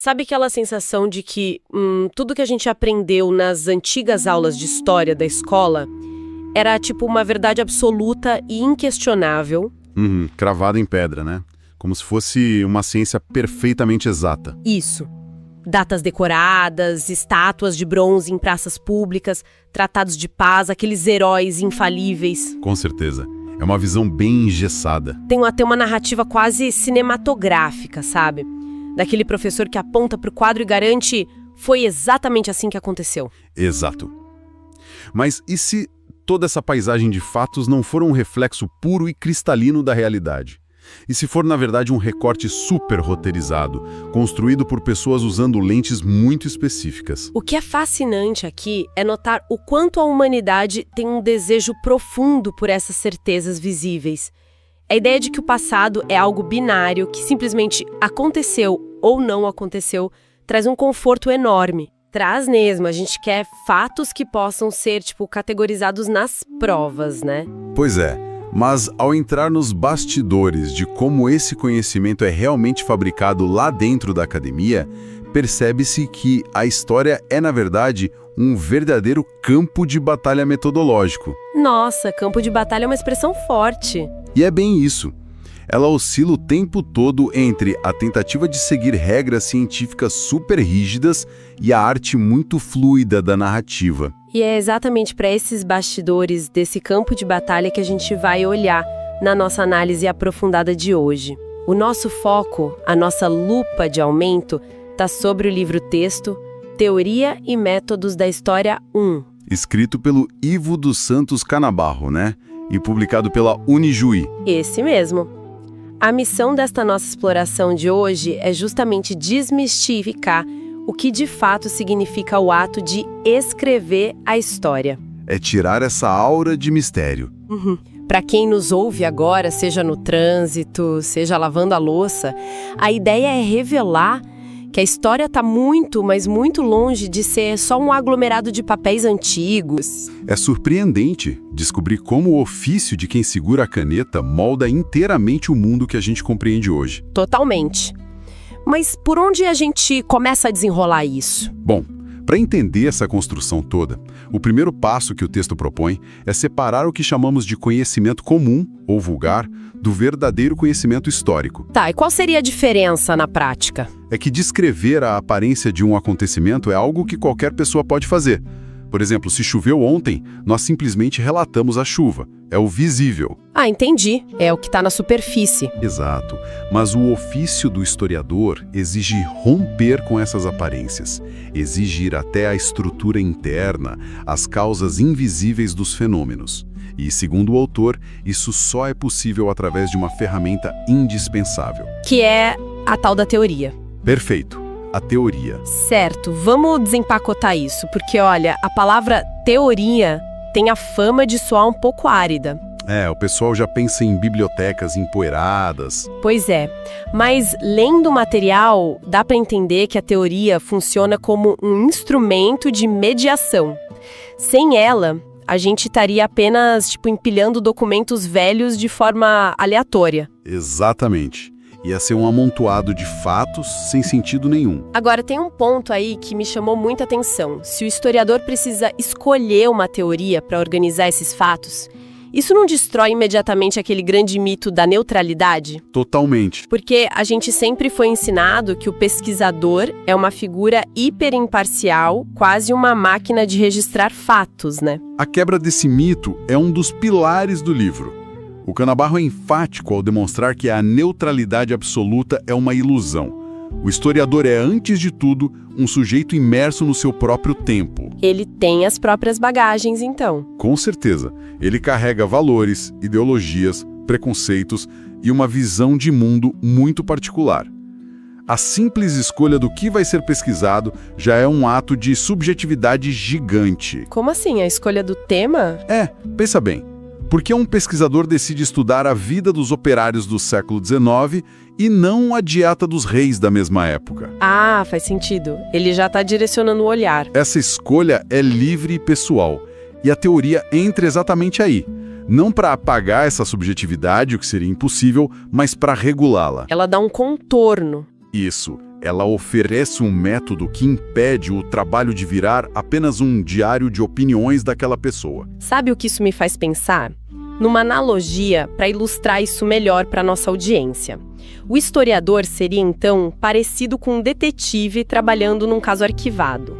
Sabe aquela sensação de que tudo que a gente aprendeu nas antigas aulas de história da escola era tipo uma verdade absoluta e inquestionável? Cravado em pedra, né? Como se fosse uma ciência perfeitamente exata. Isso. Datas decoradas, estátuas de bronze em praças públicas, tratados de paz, aqueles heróis infalíveis. Com certeza. É uma visão bem engessada. Tem até uma narrativa quase cinematográfica, sabe? Daquele professor que aponta para o quadro e garante: foi exatamente assim que aconteceu. Exato. Mas e se toda essa paisagem de fatos não for um reflexo puro e cristalino da realidade? E se for, na verdade, um recorte super roteirizado, construído por pessoas usando lentes muito específicas? O que é fascinante aqui é notar o quanto a humanidade tem um desejo profundo por essas certezas visíveis. A ideia de que o passado é algo binário, que simplesmente aconteceu ou não aconteceu, traz um conforto enorme. Traz mesmo, a gente quer fatos que possam ser, categorizados nas provas, né? Pois é. Mas, ao entrar nos bastidores de como esse conhecimento é realmente fabricado lá dentro da academia, percebe-se que a história é, na verdade, um verdadeiro campo de batalha metodológico. Nossa, campo de batalha é uma expressão forte. E é bem isso. Ela oscila o tempo todo entre a tentativa de seguir regras científicas super rígidas e a arte muito fluida da narrativa. E é exatamente para esses bastidores desse campo de batalha que a gente vai olhar na nossa análise aprofundada de hoje. O nosso foco, a nossa lupa de aumento, está sobre o livro-texto Teoria e Métodos da História 1. Escrito pelo Ivo dos Santos Canabarro, né? E publicado pela Unijuí. Esse mesmo. A missão desta nossa exploração de hoje é justamente desmistificar o que de fato significa o ato de escrever a história. É tirar essa aura de mistério. Para quem nos ouve agora, seja no trânsito, seja lavando a louça, a ideia é revelar que a história está muito, mas muito longe de ser só um aglomerado de papéis antigos. É surpreendente descobrir como o ofício de quem segura a caneta molda inteiramente o mundo que a gente compreende hoje. Totalmente. Mas por onde a gente começa a desenrolar isso? Bom, para entender essa construção toda, o primeiro passo que o texto propõe é separar o que chamamos de conhecimento comum, ou vulgar, do verdadeiro conhecimento histórico. Tá, e qual seria a diferença na prática? É que descrever a aparência de um acontecimento é algo que qualquer pessoa pode fazer. Por exemplo, se choveu ontem, nós simplesmente relatamos a chuva. É o visível. Ah, entendi. É o que está na superfície. Exato. Mas o ofício do historiador exige romper com essas aparências. Exige ir até a estrutura interna, as causas invisíveis dos fenômenos. E, segundo o autor, isso só é possível através de uma ferramenta indispensável. Que é a tal da teoria. Perfeito. A teoria. Certo, vamos desempacotar isso, porque olha, a palavra teoria tem a fama de soar um pouco árida. O pessoal já pensa em bibliotecas empoeiradas. Pois é, mas lendo o material, dá para entender que a teoria funciona como um instrumento de mediação. Sem ela, a gente estaria apenas, empilhando documentos velhos de forma aleatória. Exatamente. Ia ser um amontoado de fatos sem sentido nenhum. Agora, tem um ponto aí que me chamou muita atenção. Se o historiador precisa escolher uma teoria para organizar esses fatos, isso não destrói imediatamente aquele grande mito da neutralidade? Totalmente. Porque a gente sempre foi ensinado que o pesquisador é uma figura hiperimparcial, quase uma máquina de registrar fatos, né? A quebra desse mito é um dos pilares do livro. O Canabarro é enfático ao demonstrar que a neutralidade absoluta é uma ilusão. O historiador é, antes de tudo, um sujeito imerso no seu próprio tempo. Ele tem as próprias bagagens, então. Com certeza. Ele carrega valores, ideologias, preconceitos e uma visão de mundo muito particular. A simples escolha do que vai ser pesquisado já é um ato de subjetividade gigante. Como assim? A escolha do tema? Pensa bem. Por que um pesquisador decide estudar a vida dos operários do século XIX e não a dieta dos reis da mesma época? Ah, faz sentido. Ele já está direcionando o olhar. Essa escolha é livre e pessoal, e a teoria entra exatamente aí. Não para apagar essa subjetividade, o que seria impossível, mas para regulá-la. Ela dá um contorno. Isso. Ela oferece um método que impede o trabalho de virar apenas um diário de opiniões daquela pessoa. Sabe o que isso me faz pensar? Numa analogia para ilustrar isso melhor para nossa audiência. O historiador seria, então, parecido com um detetive trabalhando num caso arquivado.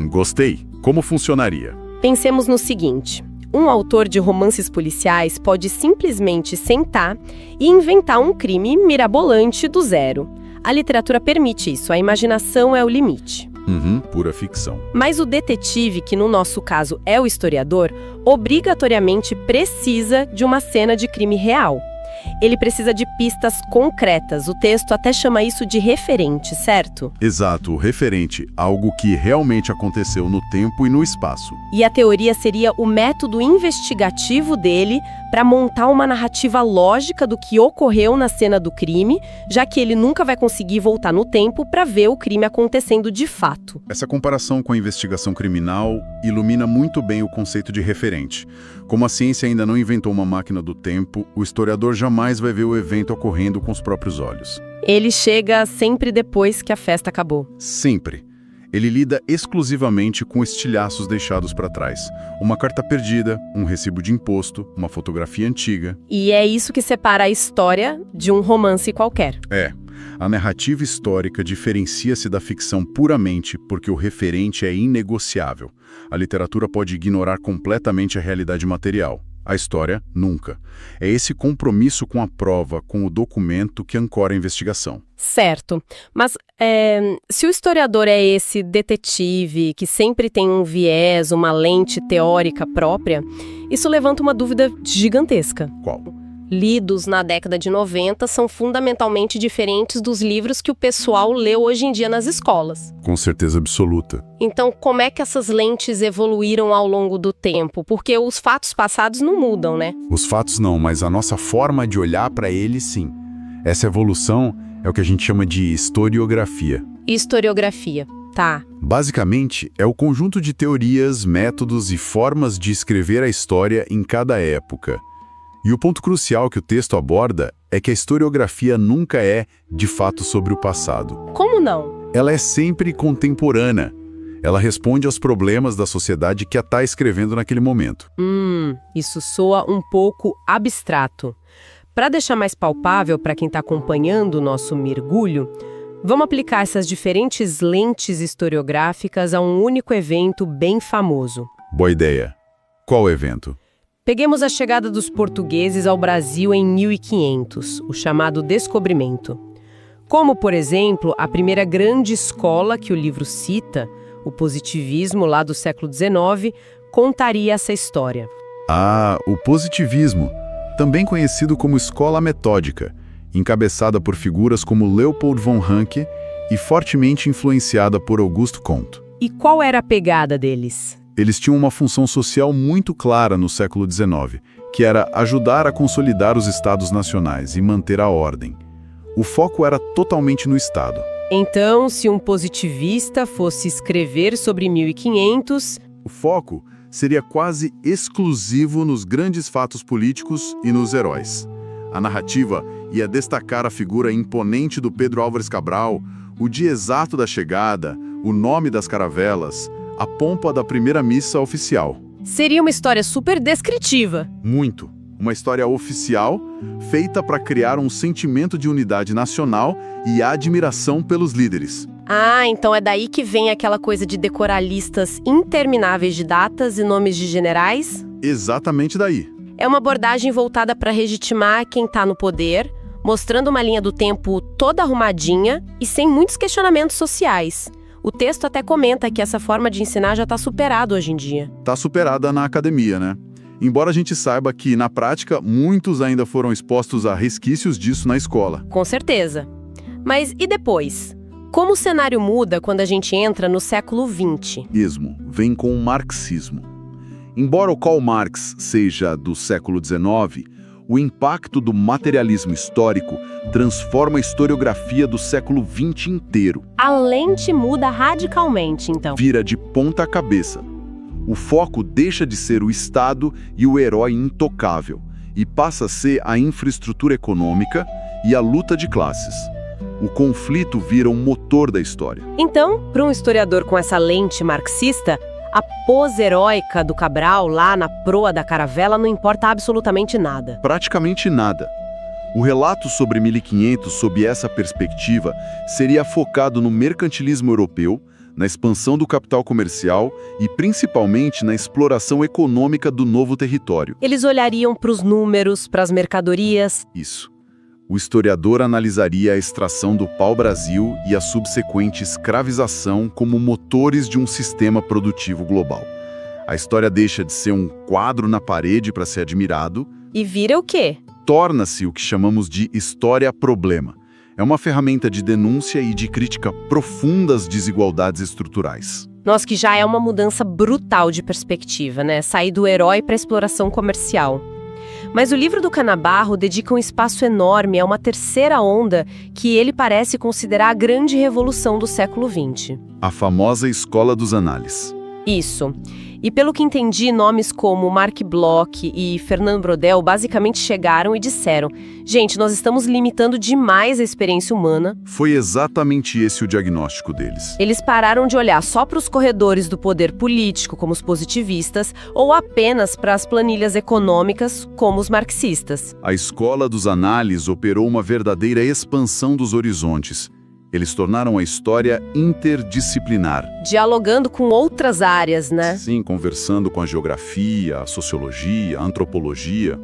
Gostei. Como funcionaria? Pensemos no seguinte: um autor de romances policiais pode simplesmente sentar e inventar um crime mirabolante do zero. A literatura permite isso, a imaginação é o limite. Pura ficção. Mas o detetive, que no nosso caso é o historiador, obrigatoriamente precisa de uma cena de crime real. Ele precisa de pistas concretas. O texto até chama isso de referente, certo? Exato, referente, algo que realmente aconteceu no tempo e no espaço. E a teoria seria o método investigativo dele para montar uma narrativa lógica do que ocorreu na cena do crime, já que ele nunca vai conseguir voltar no tempo para ver o crime acontecendo de fato. Essa comparação com a investigação criminal ilumina muito bem o conceito de referente. Como a ciência ainda não inventou uma máquina do tempo, o historiador jamais vai ver o evento ocorrendo com os próprios olhos. Ele chega sempre depois que a festa acabou. Sempre. Ele lida exclusivamente com estilhaços deixados para trás. Uma carta perdida, um recibo de imposto, uma fotografia antiga. E é isso que separa a história de um romance qualquer. A narrativa histórica diferencia-se da ficção puramente porque o referente é inegociável. A literatura pode ignorar completamente a realidade material. A história, nunca. É esse compromisso com a prova, com o documento que ancora a investigação. Certo. Mas se o historiador é esse detetive que sempre tem um viés, uma lente teórica própria, isso levanta uma dúvida gigantesca. Qual? Lidos na década de 90 são fundamentalmente diferentes dos livros que o pessoal lê hoje em dia nas escolas. Com certeza absoluta. Então, como é que essas lentes evoluíram ao longo do tempo? Porque os fatos passados não mudam, né? Os fatos não, mas a nossa forma de olhar para eles, sim. Essa evolução é o que a gente chama de historiografia. Historiografia, tá. Basicamente, é o conjunto de teorias, métodos e formas de escrever a história em cada época. E o ponto crucial que o texto aborda é que a historiografia nunca é, de fato, sobre o passado. Como não? Ela é sempre contemporânea. Ela responde aos problemas da sociedade que a está escrevendo naquele momento. Isso soa um pouco abstrato. Para deixar mais palpável para quem está acompanhando o nosso mergulho, vamos aplicar essas diferentes lentes historiográficas a um único evento bem famoso. Boa ideia. Qual evento? Peguemos a chegada dos portugueses ao Brasil em 1500, o chamado Descobrimento. Como, por exemplo, a primeira grande escola que o livro cita, o positivismo lá do século XIX, contaria essa história. O positivismo, também conhecido como escola metódica, encabeçada por figuras como Leopold von Ranke e fortemente influenciada por Auguste Comte. E qual era a pegada deles? Eles tinham uma função social muito clara no século XIX, que era ajudar a consolidar os estados nacionais e manter a ordem. O foco era totalmente no Estado. Então, se um positivista fosse escrever sobre 1500... O foco seria quase exclusivo nos grandes fatos políticos e nos heróis. A narrativa ia destacar a figura imponente do Pedro Álvares Cabral, o dia exato da chegada, o nome das caravelas, a pompa da primeira missa oficial. Seria uma história super descritiva. Muito. Uma história oficial, feita para criar um sentimento de unidade nacional e admiração pelos líderes. Então é daí que vem aquela coisa de decorar listas intermináveis de datas e nomes de generais? Exatamente daí. É uma abordagem voltada para legitimar quem está no poder, mostrando uma linha do tempo toda arrumadinha e sem muitos questionamentos sociais. O texto até comenta que essa forma de ensinar já está superada hoje em dia. Está superada na academia, né? Embora a gente saiba que, na prática, muitos ainda foram expostos a resquícios disso na escola. Com certeza. Mas e depois? Como o cenário muda quando a gente entra no século XX? Ismo vem com o marxismo. Embora o Karl Marx seja do século XIX, o impacto do materialismo histórico transforma a historiografia do século XX inteiro. A lente muda radicalmente, então. Vira de ponta cabeça. O foco deixa de ser o Estado e o herói intocável, e passa a ser a infraestrutura econômica e a luta de classes. O conflito vira um motor da história. Então, para um historiador com essa lente marxista, a pose heróica do Cabral lá na proa da caravela não importa absolutamente nada. Praticamente nada. O relato sobre 1500 sob essa perspectiva seria focado no mercantilismo europeu, na expansão do capital comercial e principalmente na exploração econômica do novo território. Eles olhariam para os números, para as mercadorias. Isso. O historiador analisaria a extração do pau-brasil e a subsequente escravização como motores de um sistema produtivo global. A história deixa de ser um quadro na parede para ser admirado. E vira o quê? Torna-se o que chamamos de história-problema. É uma ferramenta de denúncia e de crítica profunda às desigualdades estruturais. Nossa, que já é uma mudança brutal de perspectiva, né? Sair do herói para a exploração comercial. Mas o livro do Canabarro dedica um espaço enorme a uma terceira onda que ele parece considerar a grande revolução do século XX. A famosa Escola dos Análises. Isso. E pelo que entendi, nomes como Marc Bloch e Fernand Braudel basicamente chegaram e disseram: gente, nós estamos limitando demais a experiência humana. Foi exatamente esse o diagnóstico deles. Eles pararam de olhar só para os corredores do poder político, como os positivistas, ou apenas para as planilhas econômicas, como os marxistas. A Escola dos Análises operou uma verdadeira expansão dos horizontes. Eles tornaram a história interdisciplinar. Dialogando com outras áreas, né? Sim, conversando com a geografia, a sociologia, a antropologia.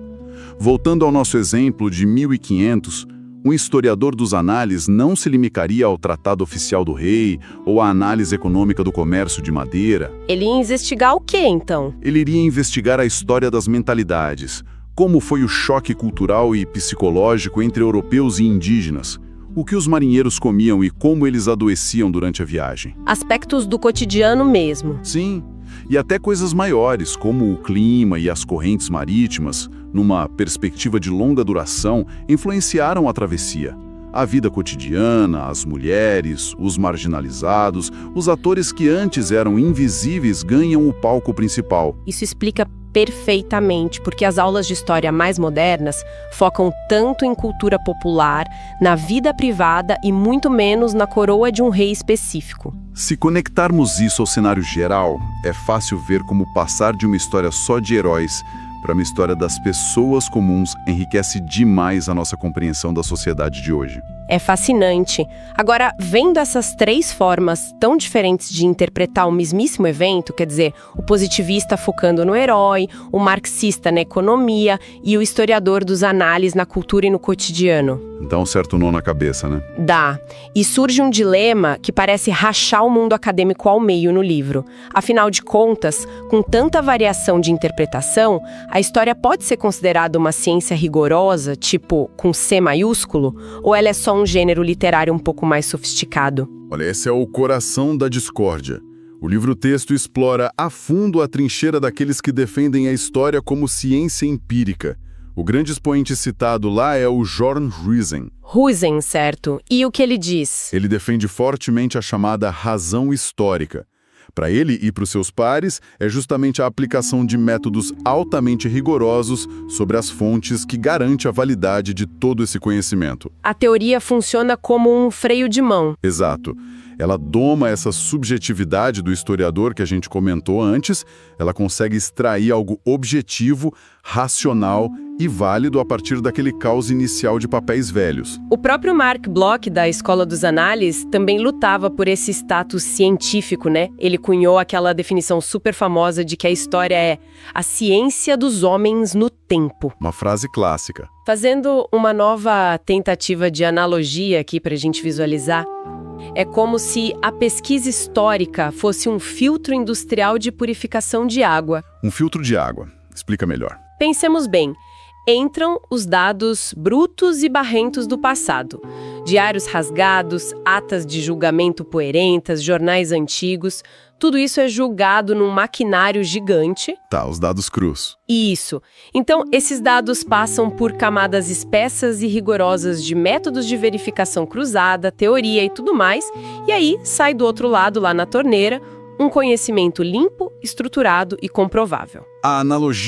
Voltando ao nosso exemplo de 1500, um historiador dos análises não se limitaria ao Tratado Oficial do Rei ou à análise econômica do comércio de madeira. Ele ia investigar o quê, então? Ele iria investigar a história das mentalidades, como foi o choque cultural e psicológico entre europeus e indígenas, o que os marinheiros comiam e como eles adoeciam durante a viagem. Aspectos do cotidiano mesmo. Sim, e até coisas maiores, como o clima e as correntes marítimas, numa perspectiva de longa duração, influenciaram a travessia. A vida cotidiana, as mulheres, os marginalizados, os atores que antes eram invisíveis ganham o palco principal. Isso explica perfeitamente, porque as aulas de história mais modernas focam tanto em cultura popular, na vida privada e muito menos na coroa de um rei específico. Se conectarmos isso ao cenário geral, é fácil ver como passar de uma história só de heróis para uma história das pessoas comuns enriquece demais a nossa compreensão da sociedade de hoje. É fascinante. Agora, vendo essas três formas tão diferentes de interpretar o mesmíssimo evento, quer dizer, o positivista focando no herói, o marxista na economia e o historiador dos análises na cultura e no cotidiano. Dá um certo nó na cabeça, né? Dá. E surge um dilema que parece rachar o mundo acadêmico ao meio no livro. Afinal de contas, com tanta variação de interpretação, a história pode ser considerada uma ciência rigorosa, tipo com C maiúsculo, ou ela é só um gênero literário um pouco mais sofisticado? Olha, esse é o coração da discórdia. O livro-texto explora a fundo a trincheira daqueles que defendem a história como ciência empírica. O grande expoente citado lá é o Jorn Huygens. Huygens, certo. E o que ele diz? Ele defende fortemente a chamada razão histórica. Para ele e para os seus pares, é justamente a aplicação de métodos altamente rigorosos sobre as fontes que garante a validade de todo esse conhecimento. A teoria funciona como um freio de mão. Exato. Ela doma essa subjetividade do historiador que a gente comentou antes, ela consegue extrair algo objetivo, racional e válido a partir daquele caos inicial de papéis velhos. O próprio Marc Bloch, da Escola dos Análises, também lutava por esse status científico, né? Ele cunhou aquela definição super famosa de que a história é a ciência dos homens no tempo. Uma frase clássica. Fazendo uma nova tentativa de analogia aqui para a gente visualizar, é como se a pesquisa histórica fosse um filtro industrial de purificação de água. Um filtro de água. Explica melhor. Pensemos bem. Entram os dados brutos e barrentos do passado. Diários rasgados, atas de julgamento poerentas, jornais antigos. Tudo isso é julgado num maquinário gigante. Tá, os dados crus. Isso. Então, esses dados passam por camadas espessas e rigorosas de métodos de verificação cruzada, teoria e tudo mais. E aí, sai do outro lado, lá na torneira, um conhecimento limpo, estruturado e comprovável. A analogia